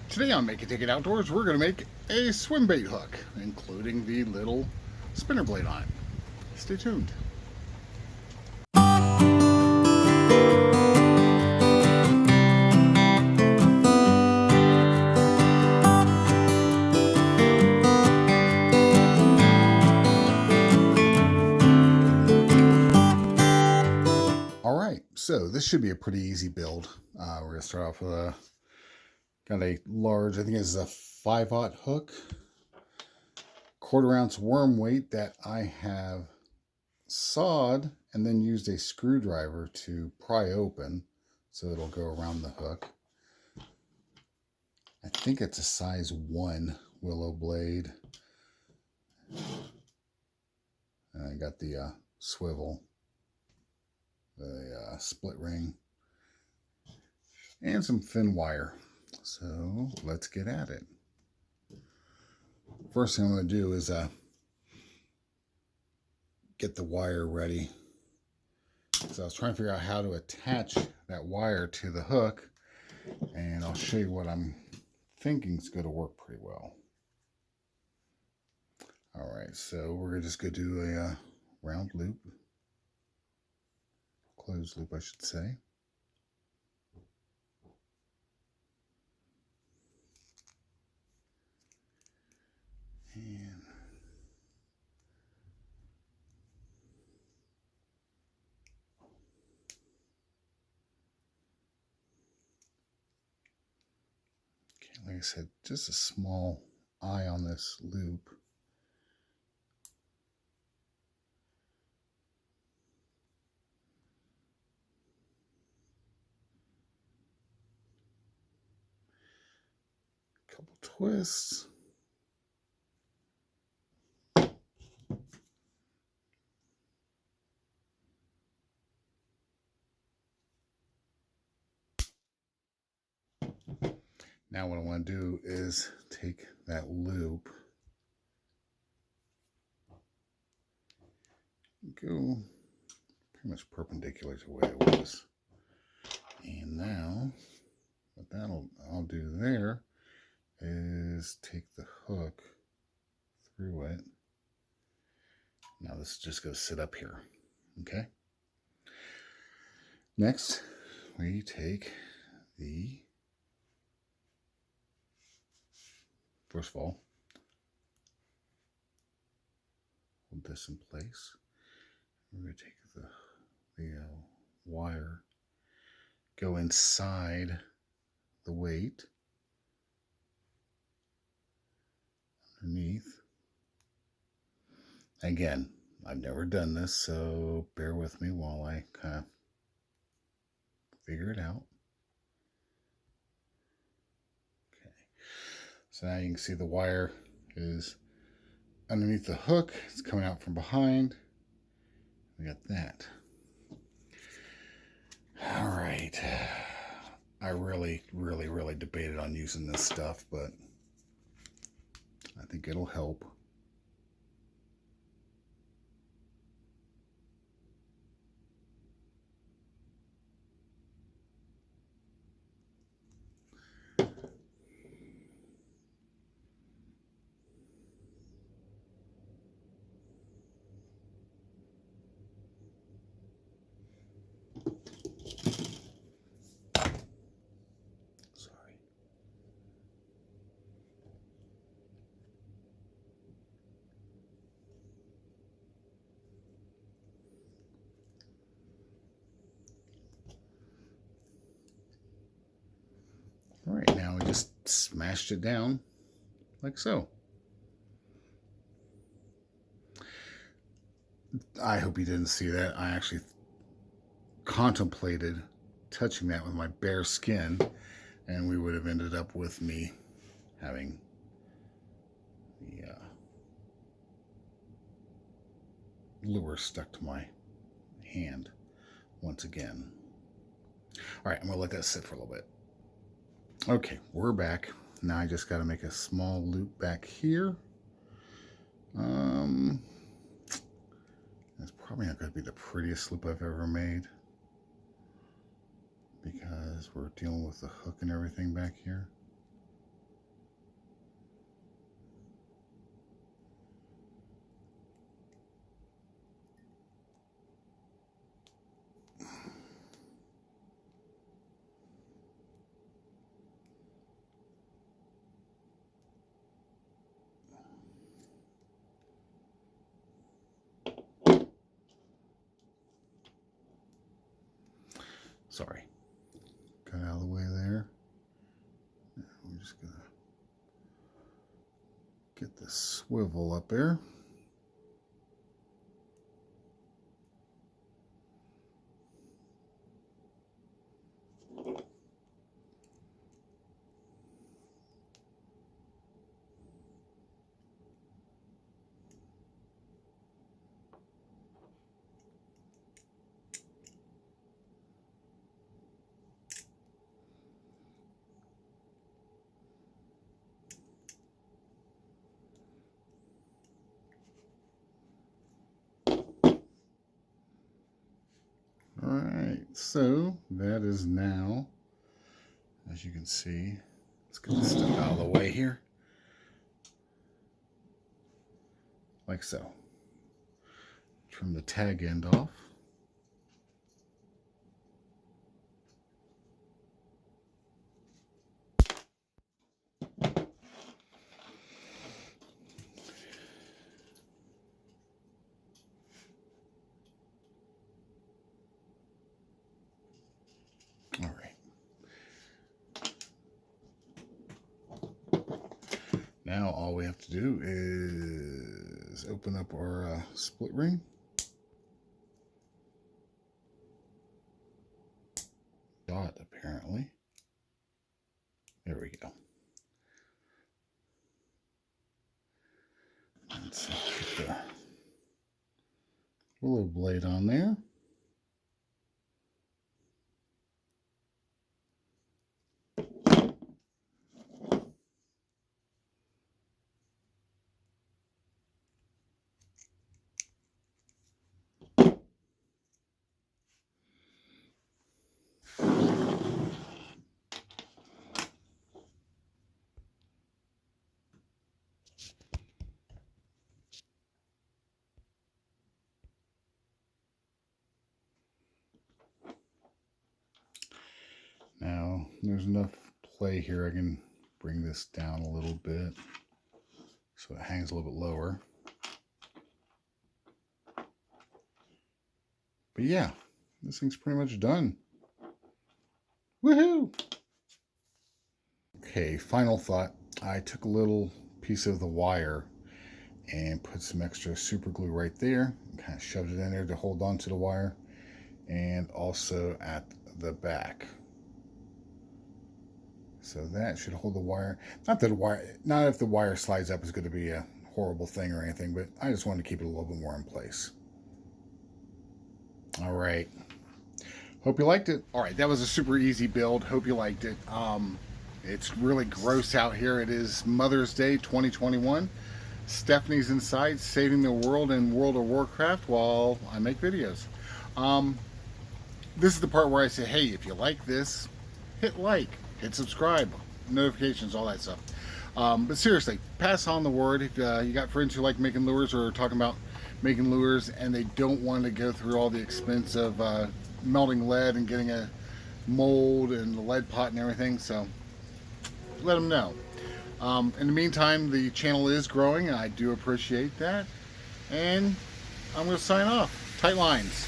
Today on Make It Take It Outdoors, we're going to make a swim bait hook, including the little spinner blade on it. Stay tuned. Alright, so this should be a pretty easy build. We're going to start off with got a large, I think it's a 5/0 hook, 1/4 ounce worm weight that I have sawed and then used a screwdriver to pry open so it'll go around the hook. I think it's a size 1 willow blade. And I got the swivel, the split ring, and some thin wire. So let's get at it. First thing I'm going to do is get the wire ready. So I was trying to figure out how to attach that wire to the hook, and I'll show you what I'm thinking is going to work pretty well. All right, so we're just going to do a round loop, closed loop, I should say. And okay, like I said, just a small eye on this loop. Couple twists. Now what I want to do is take that loop, go pretty much perpendicular to where it was. And now what I'll do there is take the hook through it. Now this is just going to sit up here. Okay. Next, we take the, first of all, hold this in place. We're going to take the wire, go inside the weight, underneath. Again, I've never done this, so bear with me while I kind of figure it out. Okay, so now you can see the wire is underneath the hook. It's coming out from behind. We got that. All right. I really debated on using this stuff, but I think it'll help. All right, now we just smashed it down like so. I hope you didn't see that. I actually contemplated touching that with my bare skin, and we would have ended up with me having the lure stuck to my hand once again. All right, I'm gonna let that sit for a little bit. Okay, we're back. Now I just got to make a small loop back here. It's probably not going to be the prettiest loop I've ever made, because we're dealing with the hook and everything back here. Sorry. Got out of the way there. I'm just gonna get the swivel up there. Alright, so that is now, as you can see, let's get this stuff out of the way here. Like so. Trim the tag end off. All right. Now all we have to do is open up our split ring. Dot, apparently. There we go. Let's put the willow blade on there. Now, there's enough play here. I can bring this down a little bit so it hangs a little bit lower. But yeah, this thing's pretty much done. Woohoo! Okay, final thought. I took a little piece of the wire and put some extra super glue right there. Kind of shoved it in there to hold on to the wire, and also at the back. So that should hold the wire. Not if the wire slides up is going to be a horrible thing or anything, but I just wanted to keep it a little bit more in place. All right. Hope you liked it. All right, that was a super easy build. Hope you liked it. It's really gross out here. It is Mother's Day 2021. Stephanie's inside saving the world in World of Warcraft while I make videos. This is the part where I say, hey, if you like this, hit like. Hit subscribe, notifications, all that stuff. But seriously, pass on the word. If you got friends who like making lures or talking about making lures and they don't want to go through all the expense of melting lead and getting a mold and the lead pot and everything, so let them know. In the meantime, the channel is growing and I do appreciate that. And I'm going to sign off. Tight lines.